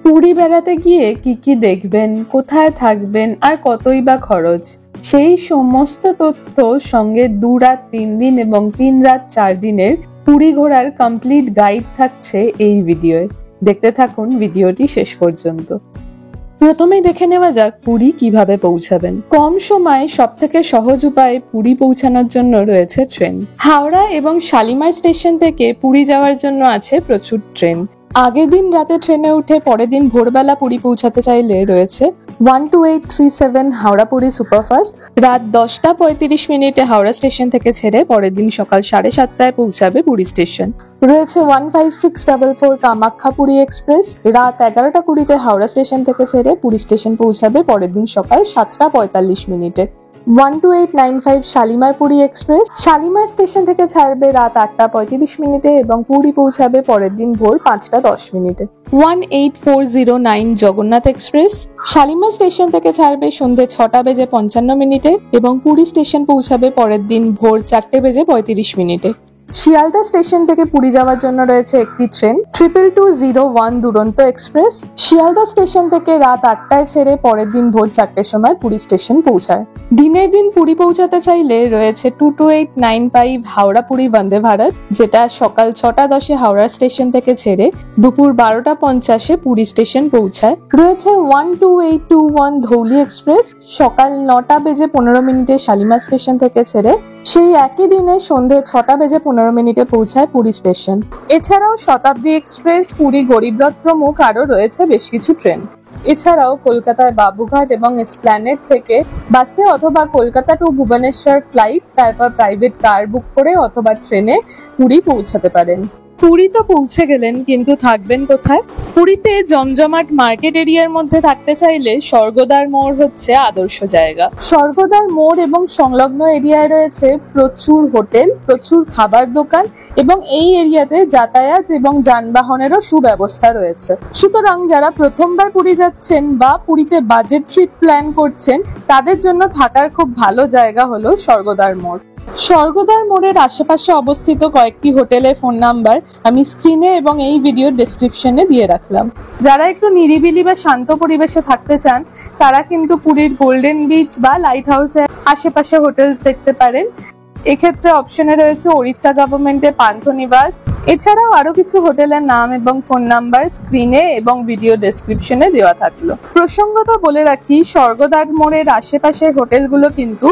পুরী বেড়াতে গিয়ে কি কি দেখবেন, কোথায় থাকবেন আর কতই বা খরচ, সেই সমস্ত তথ্য সঙ্গে 2 রাত 3 দিন এবং 3 রাত 4 দিনের পুরী ঘোরার কমপ্লিট গাইড থাকছে এই ভিডিওয়। দেখতে থাকুন ভিডিওটি শেষ পর্যন্ত। প্রথমেই দেখে নেওয়া যাক পুরী কিভাবে পৌঁছাবেন। কম সময়ে সবথেকে সহজ উপায়ে পুরী পৌঁছানোর জন্য রয়েছে ট্রেন। হাওড়া এবং শালিমার স্টেশন থেকে পুরী যাওয়ার জন্য আছে প্রচুর ট্রেন। আগের দিন রাতে ট্রেনে উঠে পরের দিন ভোরবেলা পুরী পৌঁছাতে চাইলে রয়েছে 12837 হাওড়া পুরী সুপারফাস্ট, রাত 10:35 হাওড়া স্টেশন থেকে ছেড়ে পরের দিন সকাল 7:30টায় পৌঁছাবে পুরী স্টেশন। রয়েছে 15644 কামাখ্যা পুরী এক্সপ্রেস, রাত 11:20 হাওড়া স্টেশন থেকে ছেড়ে পুরী স্টেশন পৌঁছাবে পরের দিন সকাল 7:45। 12895 শালিমার পুরী এক্সপ্রেস, শালিমার স্টেশন থেকে ছাড়বে রাত 8:35 এবং পুরী পৌঁছাবে পরের দিন ভোর 5:10। 18409 জগন্নাথ এক্সপ্রেস, শালিমার স্টেশন থেকে ছাড়বে সন্ধ্যে 6:55 এবং পুরী স্টেশন পৌঁছাবে পরের দিন ভোর 4:35। শিয়ালদা স্টেশন থেকে পুরী যাওয়ার জন্য রয়েছে একটি ট্রেন 22201 দুরন্ত এক্সপ্রেস, শিয়ালদা স্টেশন থেকে রাত 8টায় ছেড়ে পরের দিন ভোর 4টের সময় পুরী স্টেশন পৌঁছায়। দিনের দিন পুরী পৌঁছাতে চাইলে রয়েছে 22895 হাওড়া পুরী বন্দে ভারত, যেটা সকাল 6:10 হাওড়া স্টেশন থেকে ছেড়ে দুপুর 12:50 পুরী স্টেশন পৌঁছায়। রয়েছে 12821 ধৌলি এক্সপ্রেস, সকাল 9:15 শালিমার স্টেশন থেকে ছেড়ে সেই একই দিনে সন্ধ্যে 6:15 পৌঁছায় পুরী স্টেশন। এছাড়াও শতাব্দী এক্সপ্রেস, পুরী গরিবরথ প্রমুখ আরো রয়েছে বেশ কিছু ট্রেন। এছাড়াও কলকাতার বাবুঘাট এবং এসপ্ল্যানেড থেকে বাসে অথবা কলকাতা টু ভুবনেশ্বর ফ্লাইট, তারপর প্রাইভেট কার বুক করে অথবা ট্রেনে পুরী পৌঁছাতে পারেন। পুরী তো পৌঁছে গেলেন, কিন্তু থাকবেন কোথায়? পুরীতে জমজমাট মার্কেট এরিয়ার মধ্যে থাকতে চাইলে স্বর্গদ্বার মোড় হচ্ছে আদর্শ জায়গা। স্বর্গদ্বার মোড় এবং সংলগ্ন এরিয়ায় রয়েছে প্রচুর হোটেল, প্রচুর খাবার দোকান এবং এই এরিয়াতে যাতায়াত এবং যানবাহনেরও সুব্যবস্থা রয়েছে। সুতরাং যারা প্রথমবার পুরী যাচ্ছেন বা পুরীতে বাজেট ট্রিপ প্ল্যান করছেন, তাদের জন্য থাকার খুব ভালো জায়গা হলো স্বর্গদ্বার মোড়। স্বর্গদ্বার মোড়ের আশেপাশে অবস্থিত কয়েকটি হোটেলের ফোন নাম্বার আমি স্ক্রিনে এবং এই ভিডিওর ডেসক্রিপশনে দিয়ে রাখলাম। যারা একটু নিরিবিলি বা শান্ত পরিবেশে থাকতে চান, তারা কিন্তু পুরীর গোল্ডেন বিচ বা লাইট হাউসের আশেপাশে হোটেলস দেখতে পারেন। এক্ষেত্রে অপশনে রয়েছে ওড়িশা গভর্নমেন্টের পান্থনিবাস। এছাড়াও আরো কিছু হোটেলের নাম এবং ফোন নাম্বার স্ক্রিনে এবং ভিডিও ডেসক্রিপশনে দেওয়া থাকলো। প্রসঙ্গত বলে রাখি, স্বর্গদ্বার মোড়ের আশেপাশের হোটেলগুলো কিন্তু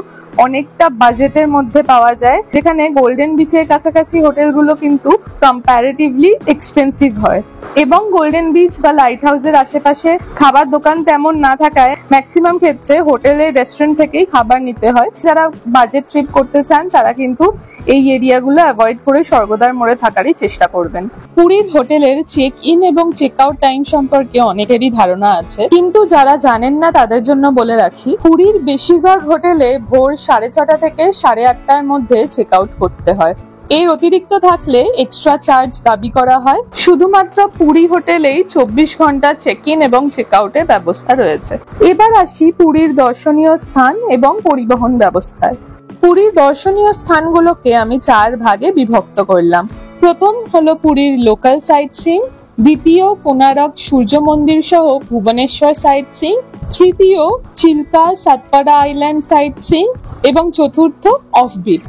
অনেকটা বাজেটের মধ্যে পাওয়া যায়, যেখানে গোল্ডেন বিচের কাছাকাছি হোটেলগুলো কিন্তু কম্পারেটিভলি এক্সপেন্সিভ হয় এবং গোল্ডেন বিচ বা লাইট হাউসের আশেপাশে খাবার দোকান তেমন না থাকায় ম্যাক্সিমাম ক্ষেত্রে হোটেলের রেস্টুরেন্ট থেকেই খাবার নিতে হয়। যারা বাজেট ট্রিপ করতে চান তারা কিন্তু এই এরিয়াগুলো অ্যাভয়েড করে স্বর্গদ্বার মোড়ে থাকারই চেষ্টা করবেন। পুরীর হোটেলের চেক ইন এবং চেক আউট টাইম সম্পর্কে অনেকেরই ধারণা আছে, কিন্তু যারা জানেন না তাদের জন্য বলে রাখি, পুরীর বেশিরভাগ হোটেলে ভোর 6:30 থেকে 8:30টার মধ্যে চেক আউট করতে হয়। এর অতিরিক্ত থাকলে এক্সট্রা চার্জ দাবি করা হয়। শুধুমাত্র পুরী হোটেলেই 24 ঘন্টা চেক ইন এবং চেক আউটের ব্যবস্থা রয়েছে। এবার আসি পুরীর দর্শনীয় স্থান এবং পরিবহন ব্যবস্থায়। পুরীর দর্শনীয় স্থানগুলোকে আমি 4 ভাগে বিভক্ত করলাম। প্রথম হলো পুরীর লোকাল সাইট সিইং, দ্বিতীয় কোনারক সূর্য মন্দির সহ ভুবনেশ্বর সাইট সিইং, তৃতীয় Chilika Satapada island sightseeing এবং চতুর্থ অফবিট।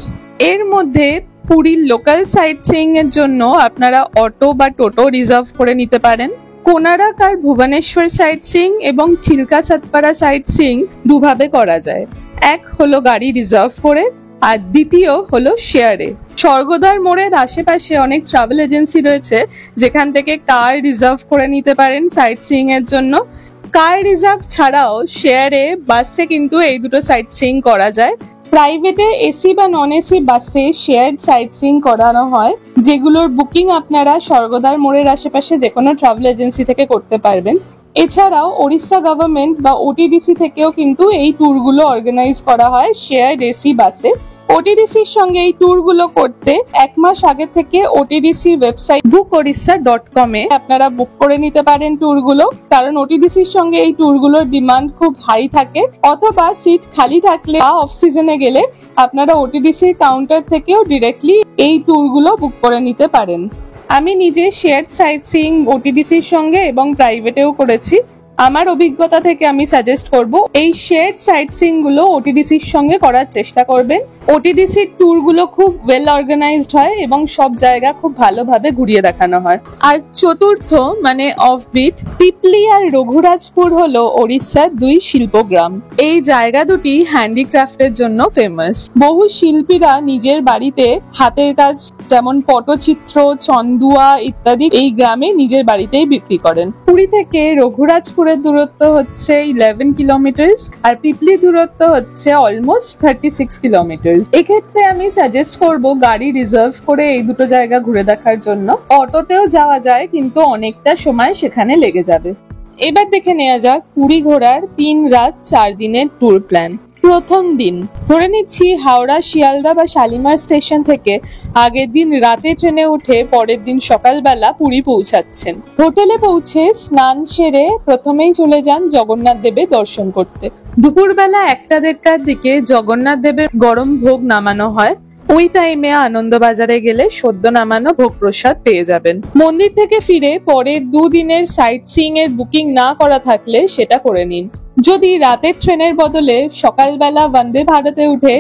এর মধ্যে পুরীর লোকাল সাইট সিইং এর জন্য আপনারা অটো বা টোটো রিজার্ভ করে নিতে পারেন। কোনারক আর ভুবনেশ্বর সাইট সিইং এবং চিল্কা সাতপাড়া সাইট সিইং দুভাবে করা যায়। এক হলো গাড়ি রিজার্ভ করে আর দ্বিতীয় হলো শেয়ারে। স্বর্গদ্বার মোড়ের আশেপাশে অনেক ট্রাভেল এজেন্সি রয়েছে, যেখান থেকে কার রিজার্ভ করে নিতে পারেন সাইট সিইং এর জন্য। কার রিজার্ভ ছাড়াও শেয়ারে, বাসে কিন্তু এই দুটো সাইট সিইং করা যায়। প্রাইভেটে এসি বা নন এসি বাসে শেয়ার সাইট সিইং করানো হয়, যেগুলোর বুকিং আপনারা স্বর্গদ্বার মোড়ের আশেপাশে যে কোনো ট্রাভেল এজেন্সি থেকে করতে পারবেন। এছাড়াও ওড়িশা গভর্নমেন্ট বা ওটিডিসি থেকেও কিন্তু এই ট্যুরগুলো অর্গানাইজ করা হয় শেয়ার এসি বাসে। ওটিডিসির সঙ্গে এই ট্যুরগুলো করতে 1 মাস আগে থেকে ওটিডিসির ওয়েবসাইট bookorissa.com এ আপনারা বুক করে নিতে পারেন ট্যুরগুলো, কারণ ওটিডিসির সঙ্গে এই ট্যুরগুলোর ডিমান্ড খুব হাই থাকে। অথবা সিট খালি থাকলে বা অফ সিজনে গেলে আপনারা ওটিডিসির কাউন্টার থেকেও ডিরেক্টলি এই ট্যুরগুলো বুক করে নিতে পারেন। আমি নিজে শেয়ার্ড সাইট সিইং ওটিডিসির সঙ্গে এবং প্রাইভেটেও করেছি। আমার অভিজ্ঞতা থেকে আমি সাজেস্ট করব এই শেয়ার্ড সাইট সিইং গুলো ওটিডিসির সঙ্গে করার চেষ্টা করবেন। ওটিডিসির ট্যুর গুলো খুব ওয়েল অর্গানাইজড হয় এবং সব জায়গা খুব ভালোভাবে ঘুরিয়ে দেখানো হয়। আর চতুর্থ মানে অফবিট, পিপলি আর রঘুরাজপুর হলো ওড়িশার দুই শিল্পগ্রাম। এই জায়গা দুটি হ্যান্ডিক্রাফটের জন্য ফেমাস। বহু শিল্পীরা নিজের বাড়িতে হাতের কাজ যেমন পটচিত্র, চন্দুয়া ইত্যাদি এই গ্রামে নিজের বাড়িতেই বিক্রি করেন। পুরী থেকে রঘুরাজপুরের দূরত্ব হচ্ছে 11 কিলোমিটার আর পিপলি দূরত্ব হচ্ছে অলমোস্ট 36 কিলোমিটার। এক্ষেত্রে আমি সাজেস্ট করব গাড়ি রিজার্ভ করে এই দুটো জায়গা ঘুরে দেখার জন্য। অটোতেও যাওয়া যায় কিন্তু অনেকটা সময় সেখানে লেগে যাবে। এবার দেখে নেওয়া যাক পুরী ঘোরার 3 রাত 4 দিনের ট্যুর প্ল্যান। প্রথম দিন ধরে নিচ্ছি হাওড়া, শিয়ালদা বা শালিমার স্টেশন থেকে আগের দিন রাতে ট্রেনে উঠে পরের দিন সকালবেলা পুরী পৌঁছাচ্ছেন। হোটেলে পৌঁছে স্নান সেরে প্রথমেই চলে যান জগন্নাথ দেবের দর্শন করতে। দুপুরবেলা 1-1:30টার দিকে জগন্নাথ দেবের গরম ভোগ নামানো হয়। ওই টাইমে আনন্দবাজারে গেলে সদ্য নামানো ভোগ প্রসাদ পেয়ে যাবেন। মন্দির থেকে ফিরে পরের 2 দিনের সাইট সিইং এর বুকিং না করা থাকলে সেটা করে নিন। যদি রাতের ট্রেনের বদলে সকালবেলা বন্দে ভারতে উঠে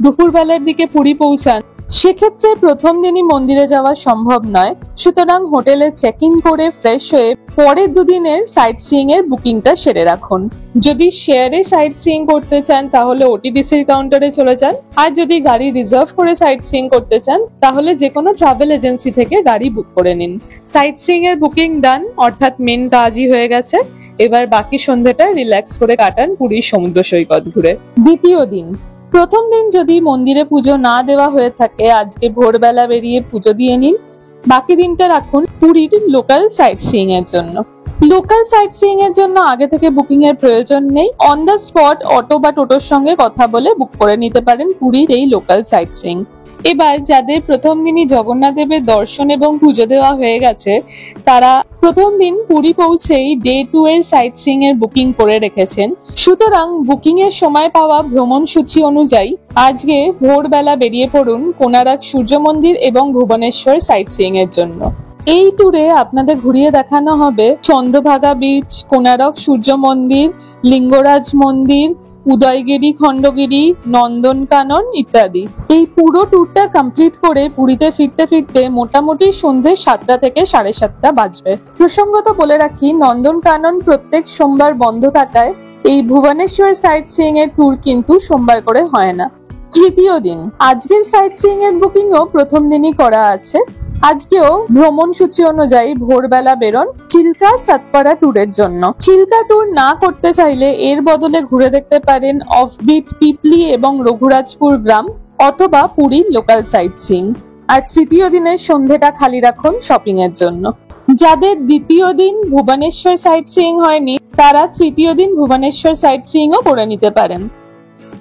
দুপুরবেলার দিকে পুরী পৌঁছান, সেক্ষেত্রে প্রথম দিনই মন্দিরে যাওয়া সম্ভব নয়। সুতরাং হোটেলে চেক ইন করে ফ্রেশ হয়ে পরের 2 দিনের সাইট সিইং এর বুকিংটা সেরে রাখুন। যদি শেয়ারে সাইট সিইং করতে চান তাহলে ওটিডিসির কাউন্টারে চলে যান, আর যদি গাড়ি রিজার্ভ করে সাইট সিইং করতে চান তাহলে যে কোনো ট্রাভেল এজেন্সি থেকে গাড়ি বুক করে নিন। সাইট সিইং এর বুকিং ডান, অর্থাৎ মেন কাজই হয়ে গেছে। এবার বাকি সন্ধ্যাটা রিল্যাক্স করে কাটান পুরীর সমুদ্র সৈকত ঘুরে। দ্বিতীয় দিন, প্রথম দিন যদি মন্দিরে পুজো না দেওয়া হয়ে থাকে আজকে ভোরবেলা বেরিয়ে পুজো দিয়ে নিন। বাকি দিনটা রাখুন পুরীর লোকাল সাইট সিইং এর জন্য। লোকাল সাইট সিইং এর জন্য আগে থেকে বুকিং এর প্রয়োজন নেই। অন দ্য স্পট অটো বা টোটোর সঙ্গে কথা বলে বুক করে নিতে পারেন পুরীর এই লোকাল সাইট সিইং। এবার যাদের প্রথম দিনই জগন্নাথ দেবের দর্শন এবং পুজো দেওয়া হয়ে গেছে তারা প্রথম দিন পুরী পৌঁছেই ডে 2 এর সাইট সিইং এর বুকিং করে রেখেছেন। সুতরাং বুকিং এর সময় পাওয়া ভ্রমণ সূচি অনুযায়ী আজকে ভোরবেলা বেরিয়ে পড়ুন কোনারক সূর্য মন্দির এবং ভুবনেশ্বর সাইট সিইং এর জন্য। এই ট্যুরে আপনাদের ঘুরিয়ে দেখানো হবে চন্দ্রভাগা বিচ, কোনারক সূর্য মন্দির, লিঙ্গরাজ মন্দির, উদয়গিরি, খণ্ডগিরি, নন্দনকানন ইত্যাদি। এই পুরো ট্যুরটা কমপ্লিট করে পুরীতে ফিরতে ফিরতে মোটামুটি সন্ধ্যে 7টা থেকে 7:30 বাজবে। প্রসঙ্গত বলে রাখি নন্দনকানন প্রত্যেক সোমবার বন্ধ থাকায় এই ভুবনেশ্বর সাইট সিইং এর ট্যুর কিন্তু সোমবার করে হয় না। তৃতীয় দিন, আজকের সাইট সিইং এর বুকিংও প্রথম দিনই করা আছে। আজকেও ভ্রমণ সূচি অনুযায়ী ভোরবেলা বেরোন চিল্কা সাতপাড়া ট্যুরের জন্য। চিল্কা ট্যুর না করতে চাইলে এর বদলে ঘুরে দেখতে পারেন অফবিট পিপলি এবং রঘুরাজপুর গ্রাম অথবা পুরীর লোকাল সাইট সিইং। আর তৃতীয় দিনের সন্ধ্যেটা খালি রাখুন শপিং এর জন্য। যাদের দ্বিতীয় দিন ভুবনেশ্বর সাইট সিইং হয়নি তারা তৃতীয় দিন ভুবনেশ্বর সাইট সিইংও করে নিতে পারেন।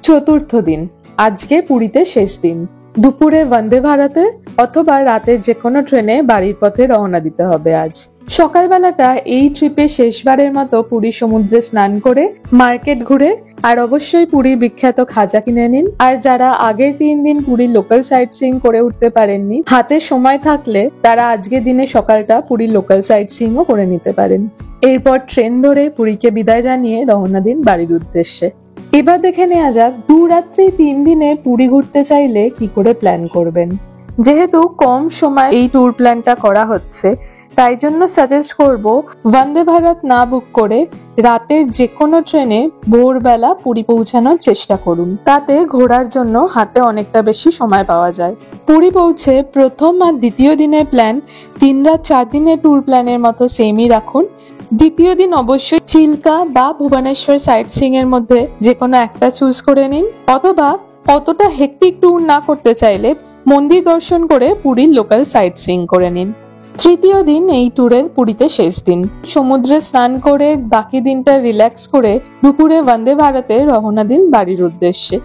চতুর্থ দিন, আজকে পুরীতে শেষ দিন। দুপুরে বন্দে ভারতে অথবা রাতের যে কোনো ট্রেনে বাড়ির পথে রওনা দিতে হবে। আজ সকালবেলাটা এই ট্রিপে শেষবারের মতো পুরী সমুদ্রে স্নান করে মার্কেট ঘুরে আর অবশ্যই পুরীর বিখ্যাত খাজা কিনে নিন। আর যারা আগের 3 দিন পুরীর লোকাল সাইট সিইং করে উঠতে পারেননি, হাতে সময় থাকলে তারা আজকের দিনে সকালটা পুরীর লোকাল সাইট সিইংও করে নিতে পারেন। এরপর ট্রেন ধরে পুরীকে বিদায় জানিয়ে রওনা দিন বাড়ির উদ্দেশ্যে। এবার দেখে নেওয়া যাক 2 রাত্রি 3 দিনে পুরী ঘুরতে চাইলে কি করে প্ল্যান করবেন। যেহেতু কম সময় এই ট্যুর প্ল্যানটা করা হচ্ছে তাই জন্য সাজেস্ট করব বন্দে ভারত না বুক করে রাতের যে কোনো ট্রেনে ভোরবেলা পুরী পৌঁছানোর চেষ্টা করুন। তাতে ঘোরার জন্য হাতে অনেকটা বেশি সময় পাওয়া যায়। পুরী পৌঁছে প্রথম আর দ্বিতীয় দিনের প্ল্যান 3 রাত 4 দিনের ট্যুর প্ল্যানের মতো সেমই রাখুন। দ্বিতীয় দিন অবশ্যই চিল্কা বা ভুবনেশ্বর সাইট সিইং এর মধ্যে যে কোনো একটা চুজ করে নিন, অথবা অতটা হেক্টিক ট্যুর না করতে চাইলে মন্দির দর্শন করে পুরীর লোকাল সাইট সিইং করে নিন। তৃতীয় দিন এই ট্যুরের পুরীতে শেষ দিন। সমুদ্রে স্নান করে বাকি দিনটা রিল্যাক্স করে দুপুরে বন্দে ভারতে রওনা দিন বাড়ির উদ্দেশ্যে।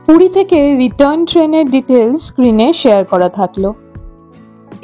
পুরী থেকে রিটার্ন ট্রেনের ডিটেলস স্ক্রিনে শেয়ার করা থাকলো।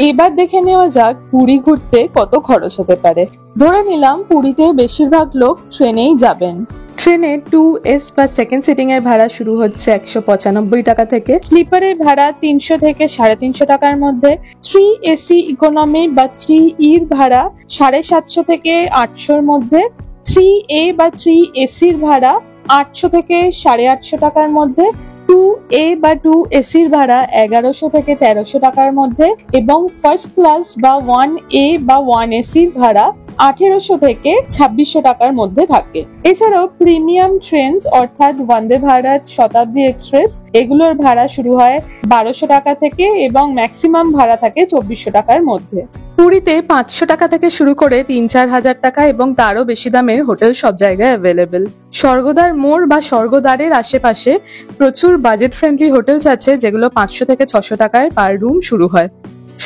এবার দেখে নেওয়া যাক পুরী ঘুরতে কত খরচ হতে পারে। ধরে নিলাম পুরীতে বেশিরভাগ লোক ট্রেনেই যাবেন, ট্রেনে 2S বা সেকেন্ড সিটিং এর ভাড়া শুরু হচ্ছে 195 টাকা থেকে, স্লিপারের ভাড়া 300 থেকে 350 টাকার মধ্যে, 3AC ইকোনমি বা 3E এর ভাড়া 750 থেকে 800 এর মধ্যে, 3A বা 3AC এর ভাড়া 800 থেকে 850 টাকার মধ্যে, 2A বা 2AC এর ভাড়া 1100 থেকে 1300 টাকার মধ্যে এবং ফার্স্ট ক্লাস বা 1A বা 1AC এর ভাড়া 1800 থেকে 2600 টাকার মধ্যে থাকে। এছাড়াও প্রিমিয়াম ট্রেন অর্থাৎ বন্দে ভারত, শতাব্দী এক্সপ্রেস এগুলোর ভাড়া শুরু হয় 1200 টাকা থেকে এবং ম্যাক্সিমাম ভাড়া থাকে 2400 টাকার মধ্যে। পুরীতে 500 টাকা থেকে শুরু করে 3-4 হাজার টাকা এবং তারও বেশি দামের হোটেল সব জায়গায় অ্যাভেলেবেল। স্বর্গদ্বার মোড় বা স্বর্গদ্বারের আশেপাশে প্রচুর বাজেট ফ্রেন্ডলি হোটেলস আছে যেগুলো 500 থেকে 600 টাকায় পার রুম শুরু হয়।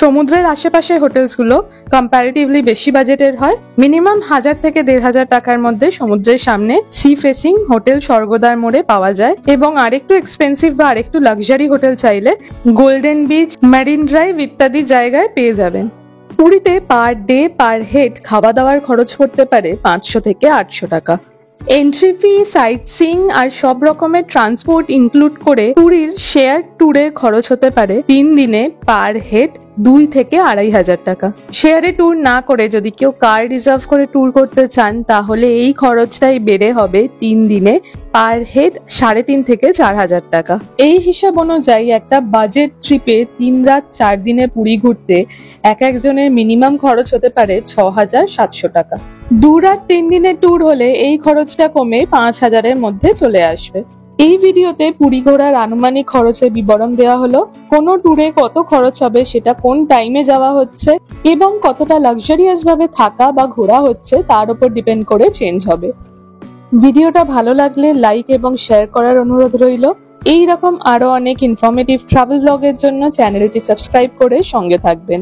সমুদ্রের আশেপাশে হোটেলসগুলো কম্পারেটিভলি বেশি বাজেটের হয়। মিনিমাম 1000 থেকে 1500 টাকার মধ্যে সমুদ্রের সামনে সি ফেসিং হোটেল স্বর্গদ্বার মোড়ে পাওয়া যায় এবং আরেকটু এক্সপেন্সিভ বা আরেকটু লাক্সারি হোটেল চাইলে গোল্ডেন বিচ, মেরিন ড্রাইভ ইত্যাদি জায়গায় পেয়ে যাবেন। পুরীতে পার ডে পার হেড খাওয়া দাওয়ার খরচ পড়তে পারে 500 থেকে 800 টাকা। এন্ট্রি ফি, সাইট সিইং আর সব রকমের ট্রান্সপোর্ট ইনক্লুড করে পুরীর শেয়ার ট্যুরের খরচ হতে পারে 3 দিনে পার হেড 2 থেকে 2500 টাকা। শেয়ারে ট্যুর না করে যদি কেউ কার রিজার্ভ করে ট্যুর করতে চান তাহলে এই খরচটাই বেড়ে হবে 3 দিনে পার হেড 3.5 থেকে 4000 টাকা। এই হিসাব অনুযায়ী একটা বাজেট ট্রিপে 3 রাত 4 দিনে পুরী ঘুরতে একজনের মিনিমাম খরচ হতে পারে 6700 টাকা। 2 রাত 3 দিনের ট্যুর হলে এই খরচটা কমে 5000 এর মধ্যে চলে আসবে। এই ভিডিওতে পুরী ঘোরার আনুমানিক খরচের বিবরণ দেওয়া হলো। কোনো ট্যুরে কত খরচ হবে, সেটা কোন টাইমে যাওয়া হচ্ছে এবং কতটা লাক্সারিয়াস ভাবে থাকা বা ঘোরা হচ্ছে তার উপর ডিপেন্ড করে চেঞ্জ হবে। ভিডিওটা ভালো লাগলে লাইক এবং শেয়ার করার অনুরোধ রইল। এই রকম আরো অনেক ইনফরমেটিভ ট্রাভেল ব্লগের জন্য চ্যানেলটি সাবস্ক্রাইব করে সঙ্গে থাকবেন।